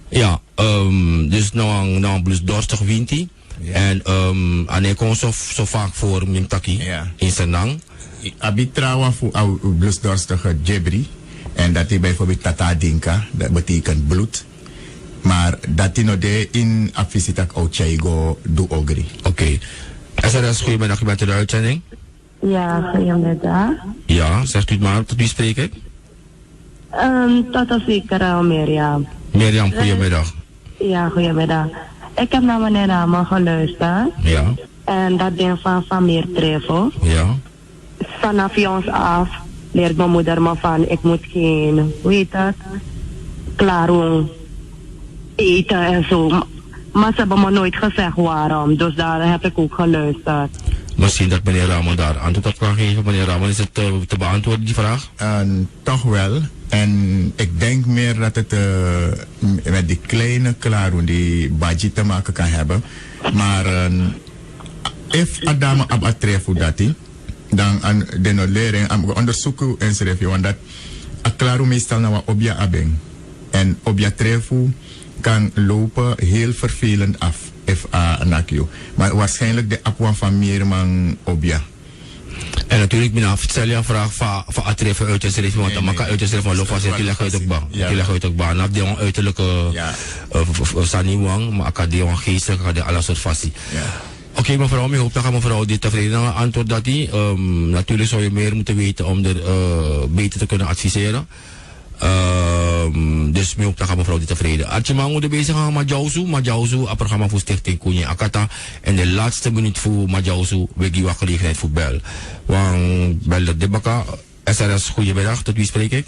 Ja, dus nou een bloeddorstig winti. Ja. En en ik kom zo vaak voor Mintaki in Senang. Abitrawa voor bloeddorstige Jebri. En dat is bijvoorbeeld Tata Dinka, dat betekent bloed. Maar dat is de in afvisitak Ochaigo do Ogri. Oké. SRS, goedemiddag, u bent in de uitzending. Ja, goedemiddag. Ja, zegt u het maar, tot wie spreek ik? Tot een zekere Mirjam. Mirjam, goedemiddag. Ja, goedemiddag. Ik heb naar meneer Ramon geluisterd. Ja. En dat ding van meer treffen. Ja. Vanaf jongs af leert mijn moeder me van, ik moet geen, hoe heet dat? Klaar eten en zo. Maar ze hebben me nooit gezegd waarom. Dus daar heb ik ook geluisterd. Misschien dat meneer Ramon daar antwoord op kan geven. Meneer Ramon, is het te beantwoorden, die vraag? Toch wel. En ik denk meer dat het met die kleine klaroen die budget te maken kan hebben. Maar if Adama abatrefu dati, dan aan de lering aan onderzoeken en schrijf je, want dat a klaroen meestal nou obja abeng. En obja trefu kan lopen heel vervelend af. If nakio. Maar waarschijnlijk de apwan van Meerman obja. En natuurlijk, mina, stel je een vraag van atreffen uit te schrijven, want dan mag uit te schrijven van Lofa zet, die legt uit ook baan. Die legt uit ook baan. Nap die een uiterlijke saniwang, maar ik had die een geestelijk, ik had die alle soort fasie. Oké, mevrouw, ik hoop dat mevrouw dit tevreden antwoord dat die. Natuurlijk zou je meer moeten weten om er beter te kunnen adviseren. Dus ik hoop dat mevrouw dit tevreden. Archimang moet bezig gaan met Majauzu, een programma voor Stichting Koenje Akata. En de laatste minuut voor Majauzu, we geven wat gelegenheid voor bel. Want bel de Debaka, SRS, goedemiddag, tot wie spreek ik?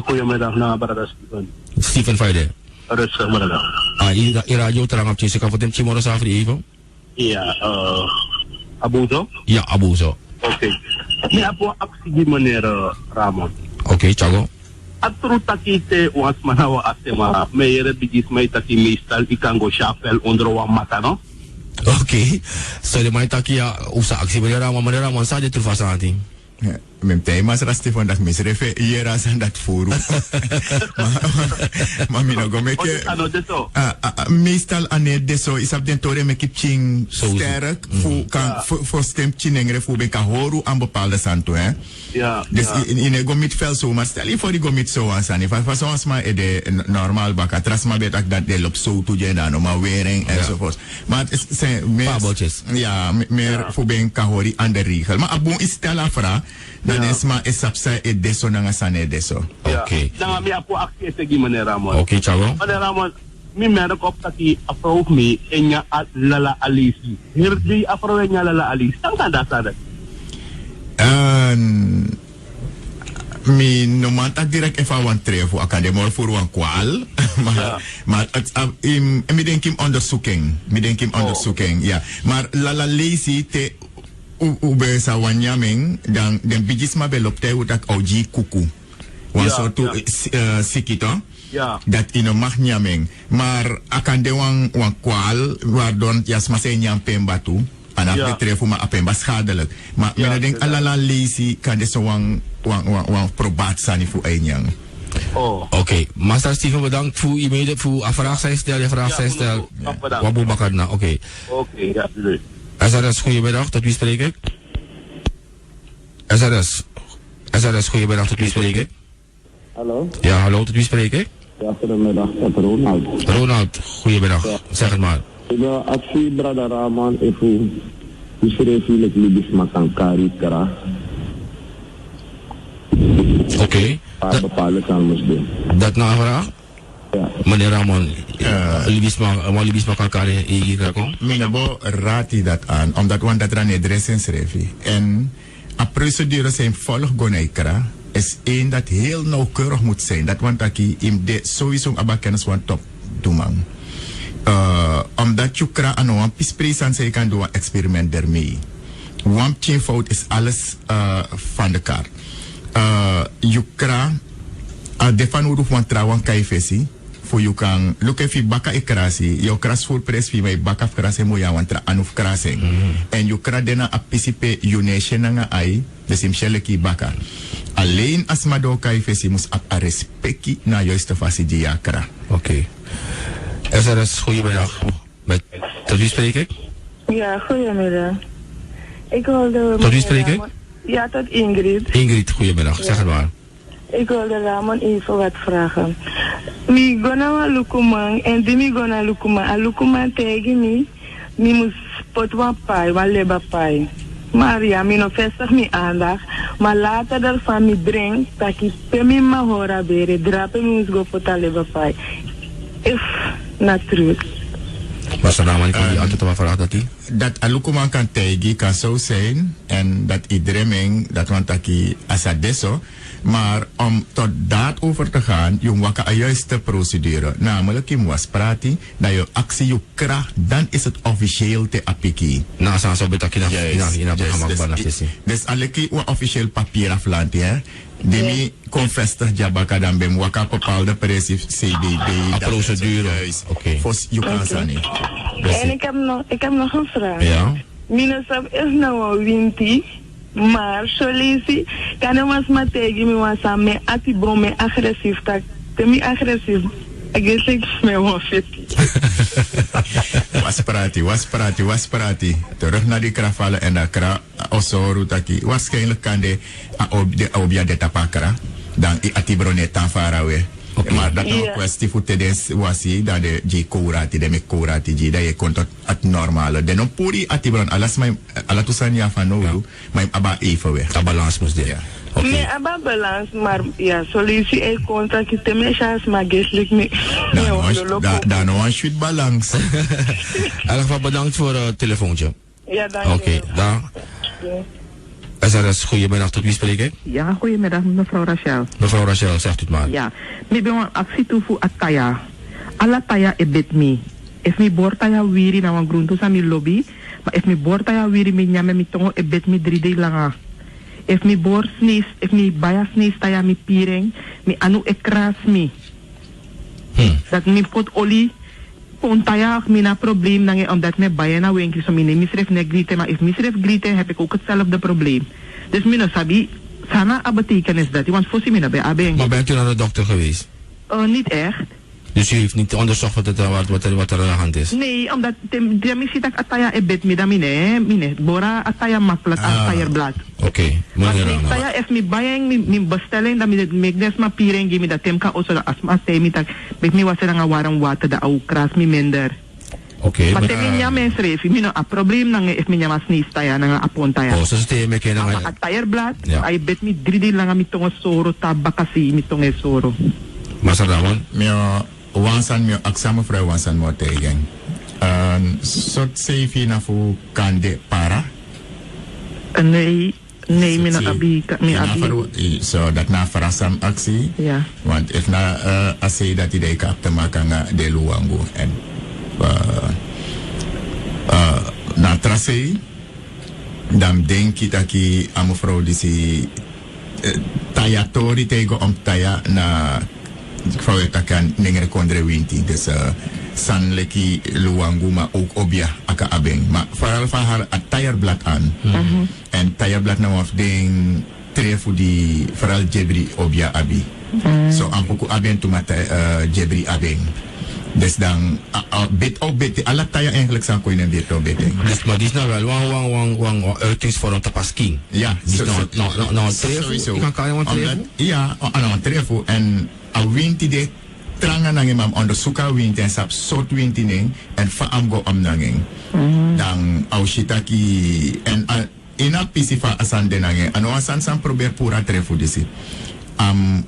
Goedemiddag, brada Steven. Steven Feide. Rustig, brada. In radio terang op je kan voor hem Chimoro Safri even? Ja, Abuzo? Ja, Abuzo. Oké. Ik heb een actie, meneer Ramon. Oké, Chago. Atru takite was manawa asema meere bigis mai taki meestal ikango shafel onder wa matano. Oké. So de mai taki ya usa actie meneer Ramon sa de trufasanti. Mijn thema is rastig van dat misrefe hier als aan dat forum. Maar mijn ogen met meestal aan het deso is op den toren met kitching sterk voor stem chinengre voor bij kahoru aan bepaalde santo hè. Ja. Dus in een gomit fel zo maar stel je voor die gomit zo aan san. Van zoals maar de normaal bak atras maar bet dat de lop zo toe je dan maar wering enzovoort. Maar het zijn meer ja meer voor bij kahori aan de regel. Maar abon is stel afra Dan is maar esapsa e deso na nga sane deso. Oké. Dan mi apo actie tegi meneer Ramon. Oké, ciao. Meneer Ramon, mi merk op dat hij approach me en ja lala alisi. Hier die approach en ja lala alisi. Dan kan dat zijn. Mi no man tak direct even wan trefu akademor voor wan kwal. Maar het mi denk hem onderzoeking. Ja. Maar lala lisi te ube sa wanyaming dan den bigisma belopte utak oji kuku. Wan soortu sikito. Ja. Dat ino mag nyaming. Maar akande wan kwal waardoor jasma se nyam pembatu. Anaf de trefu ma apemba schadelijk. Maar men denk alala lisi kan de zo wan probaat sani voor enyang. Oké, Master Steven, bedankt voor e-mail, voor vraag zijn stel, je vraag zijn stel. Wabu Bakarna, oké. Oké, ja, bedoel. SRS, goedemiddag, tot wie spreek ik? SRS, goedemiddag, tot wie spreek ik? Hallo? Ja, hallo, tot wie spreek ik? Ja, goedemiddag, tot Ronald. Ronald, goedemiddag, zeg het maar. Ik wil actie, brada Raman, even beschrijven dat jullie bismakan kari kara. Oké. Bepaalde kan moest doen. Dat na vraag? Ja. Meneer Ramon, libisma kan kari hier komen? Minabo raad dat aan, omdat we dat er een adres in schrijven. En a procedure zijn volggonijkara is één dat heel nauwkeurig moet zijn. Dat want dat in de sowieso abakennis van top doen. Omdat je kra aan een pisprijs zij kan doen een experiment daarmee. One fout is alles van de kaart. Je kra de van hoe van trouwen kaifesi voor je kan look even baka ikrasi je kras voor pres fi mai baka krasi mo ya wantra anuf krasi en je kra dena apisipe unation nga ai de simshele ki baka alleen as mado kaifesi mus a respecti na juiste fasi die akra. Oké. SRS, goedemiddag. Tot wie spreek ik? Ja, goedemiddag. Ik wilde... Tot wie spreek ik? Ja, tot Ingrid. Ingrid, goedemiddag. Zeg het maar. Ik wilde Ramon even wat vragen. Mi gona wa lukumang en di mi gona lukumang. A lukumang tegen mi moest pot wa pai, wa leba pai. Maar ja, mi no vestig mi aandacht. Maar later daarvan mi drink, dat ik pe mi ma hora bere, drapen mi moest go pot a leba pai. If not true. Was er namelijk die altijd wat vraag dat hij? Dat alukuman kan tegen kan zo zijn en dat iedereen dat want dat hij asadeso. Maar om tot daad over te gaan, je moet een juiste procedure. Namelijk, je moet praten, dat je actie je krijgt, dan is het officieel te appiki. Nou, zo betek je dus alle keer een officieel papier afland, hè. Die confestig jabaka dan bij waka bepaalde precies CDD. Procedure. Oké. Volgens je kan zijn niet. En ik heb nog een vraag. Ja. Minusap is nou een winti. Maar solisi kan je mas mategi mi wasa me atibo me agressief tak te mi agressief agresif me wafeti. Was prati. Terug naar die krafalen en dat kra osoru taki. Waarschijnlijk kan de obia de tapakra dan i atibro net tan farawe. Maar dat is een kwestie voor tedes wasi dat de je kourati de me kourati je dat je komt het normale. De no puri atibron alas mijn alatusanya van nodu mijn aba even weg. De balans moest de. Nee, aba balans maar ja solutie e contra ki te me chance maar geslik me. Dan no one shoot balans. Alvast bedankt voor het telefoontje. Ja, dank je. Oké, dag. SRS, goedemiddag, tot wie spreek ik? Ja, goedemiddag, mevrouw Rachel. Mevrouw Rachel, zegt u het maar. Ja, ik ben een actie toe voor Ataya. Alla Taya e bet me. If mi bortaya wiri na wan gruntu sa mi lobby, maar if mi bortaya wiri mi nyame mi tongo e bet mi 3 day langa. If mi bor sneeze, if mi baya sneeze taya mi piring, mi anu e kras mi. Dat mi pot oli pontaya mina probleem nange omdat me bayana wenki so mine misref ne glite, maar if misref glite heb ik ook hetzelfde probleem. Dus mino sabi sana abetekenis dat, want voor mina bij abeng. Maar bent u naar de dokter geweest? Niet echt. Dus u heeft niet onderzocht wat er aan de hand is? Nee, omdat de missie dat ataya ebet mi da mine bora ataya makplat ataya blad. Oké, meneer Rana. Ataya if mi bayang mi bestelling da mi make des ma piring mi da temka also da asma say mi tak bet mi wasa nga warang water da au kras mi minder. Oké. Maar tegen mij mijn schreef, ik heb een probleem dan if mij maar sneest taya na apon taya. Oh, zo stel me kennen. Maar het tayerblad, Ja. hij bet me 3 dagen lang met tongen soro tabakasi met tongen soro. Masa Ramon? Mio wansan mio aksama fra wansan mo tegen. Sot seifi na fu kande para. Nee, mina abi. So dat na farasam actie. Ja. Want if na asay dat idee kap te maken nga de luwangu en na tracé dan denk ik dat ik aan mevrouw die si taya tori tego om taya na vrouw het kan nengere kondre winti dus san leki luwangu maar ook obia aka abeng maar vooral van haar a tayerblad aan en tayerblad na of ding trefu die vooral jebri obia abi so ampoku abeng tu mata jebri abeng. Dus dan, bit, alle tijden eigenlijk zijn koeien en bit op bit. Dus, maar die is nou wel wang uitingsvorm te pasking. Ja, die is nou trefu. Ik kan een trefu? Ja, een trefu. En a winti de trangan nangin mam onderzoeken winti en sap soort winti neng en fa amgo om nangin. Dan au shitaki en ina pisi fa asande nangin. En asan san probeer pura trefu disi.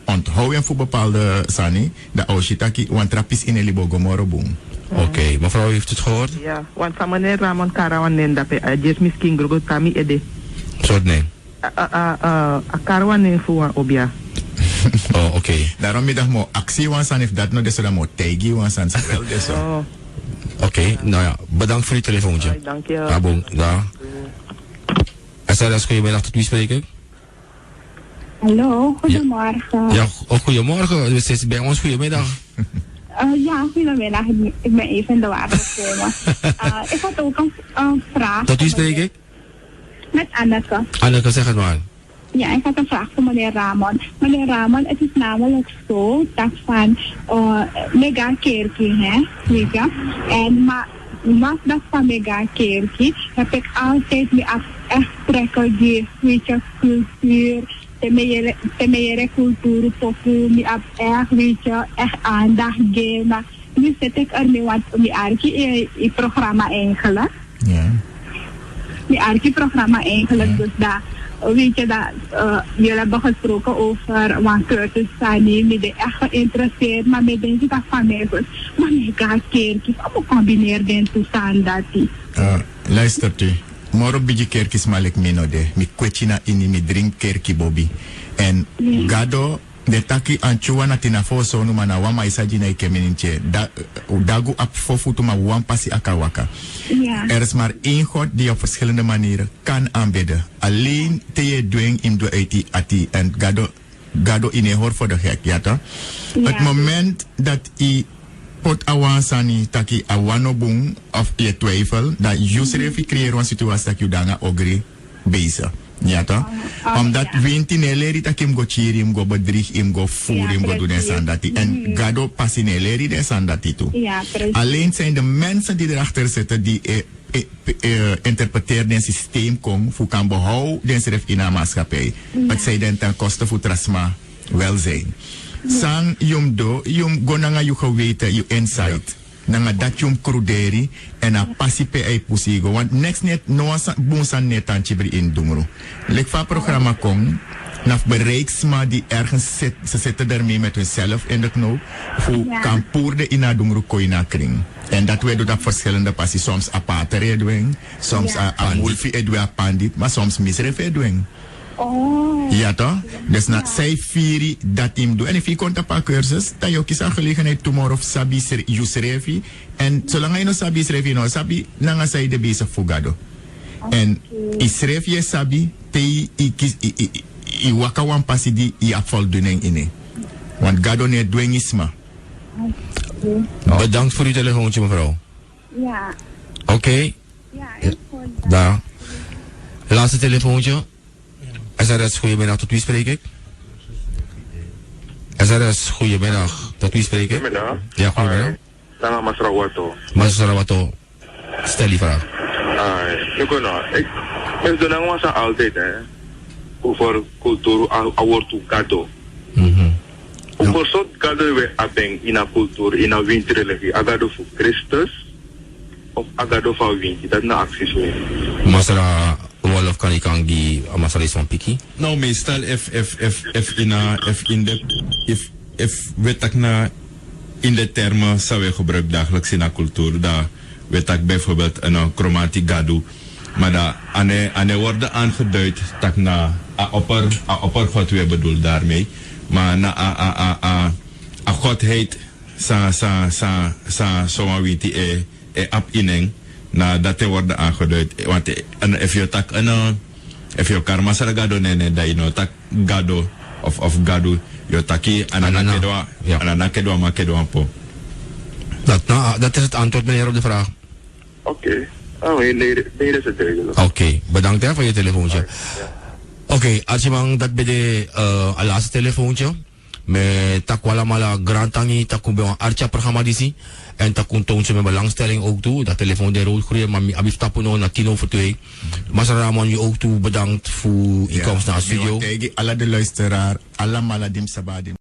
Onthouden voor bepaalde sani, de Oshitaki, want trapis in Elibogo Morobung. Oké, mevrouw heeft het gehoord? Ja, want van meneer Ramon Karawan nendape, just misschien grogo kami ede. Soort nee. Karawan nen voor obia. Oh, oké. Daarom middag mo actie wansan if dat no deso da mo tegi wansan spel deso. Oké, nou ja, bedankt voor uw telefoontje. Dank je. Abon, daar. SRS, goedemiddag, tot wie spreek ik? Hallo, goedemorgen. Ja, goedemorgen. Dus het is bij ons goedemiddag. Ja, goedemiddag. Ik ben even in de water gekomen. Ik had ook een vraag. Tot wie spreek ik? Met Anneke. Anneke, zeg het maar. Ja, ik had een vraag voor meneer Ramon. Meneer Ramon, het is namelijk zo dat van mega kerkie, hè, weet je. En maar was dat van mega kerkie, heb ik altijd me echt trekken die, weet je, cultuur. Temere cultuur, poku, mi ab echt, weet je, echt aandacht geven. Maar nu zit ik ermee, want mi arki in programma eigenlijk. Ja. Mi arki programma eigenlijk, dus daar, weet je, dat jullie hebben gesproken over want cursus Sani, mi ben echt geïnteresseerd, maar mi denk dat van mij was, maar mi ga kerkjes, allemaal combineer den toestaan dat die. Luistert u. Moro biji kerkis malek minode. Mi kwechina ini mi drink kerki bobi. En gado de taki anchuwa na tina fo so numa na wama isaji na ikemeninche. Dagu ap fo futu ma wampasi akawaka. Er is maar één God die op verschillende manieren kan aanbidden. Alleen te je dwing im do ati en gado in hoor voor de gek, ja toch? Het moment dat i pot awansani taki awanobung of je twijfel dat Yusrefi creëren een situatie dat je danga ogri bezig. Ja toch? Omdat winti neleri takim go chiri, im go bedrieg, im go voer, im go doen en sandati. En gado passi neleri de sandati toe. Alleen zijn de mensen die erachter zitten die interpreteren een systeem kom voor kan behouden den seref in een maatschappij. Het zij den ten koste voor trasma welzijn. San yum do, yum gonanga yu geweten, yu insight. Nanga dat yum kruderi en a pasipe ay pusigo. Want next net no bonsan net aan chibri in Dungro. Lekva programma kom, naf bereiksma die ergens zit, ze zitten ermee met hunzelf in de knoop. Voor kan poerde in a Dungro koina kring. En dat we doen dat verschillende passie. Soms a pater edwing, soms a wolfie edwing pandit, maar soms misref edwing. Ja toch? Dus na zij vieri dat team doen. En if je komt op een cursus, dan je kies een gelegenheid tomorrow of sabi jusrefi. En zolang je no sabi srefi no sabi, dan ga je de bezig fugado. En isrefi je sabi, te i waka wan pasi di i afvoldoening in. Want gado ne dwengisma. Bedankt voor uw telefoontje, mevrouw. Ja. Oké. Ja, daar. Laatste telefoontje. SRS, goedemiddag, tot wie spreek ik? SRS, goedemiddag, tot wie spreek ik? Goedemiddag. Ja, goedemiddag. Tanga Masrawato. Masrawato, stel die vraag. Ik doe nou altijd, hè, over cultuur, awortu gado. Over soort gado we abeng in een cultuur, in een winterreligie, agado voor Christus, of agado van winti, dat na acties weer. Masara Wolof kan ik aan die Masara is van Piki? Nou, meestal if weet ik na in de termen zou we gebruiken dagelijks in de cultuur, dat weet ik bijvoorbeeld een chromatic gado, maar dat ane worden aangeduid dat na a opper God we bedoel daarmee, maar na a godheid sa zo'n winti ap ineng na dat te worden aangeduid, want if je tak if je karma sa gado nene da ino tak gado of gado yo taki anana kedwa ma kedwa po. Dat is het antwoord, meneer, op de vraag. Oké. Nee, dat is het duidelijk. Oké, bedankt hè, voor je telefoontje. Oké, als je man dat bij de laatste telefoontje, met takwala mala grand tangi takumbe een artja programma disi en takun toontje met belangstelling ook toe, dat telefoon de rood groeien, maar mi abif tapuno na 2:10. Masara Ramon, je ook toe bedankt voor je komst naar de studio. Alle de luisteraar, alle maladim sabadim.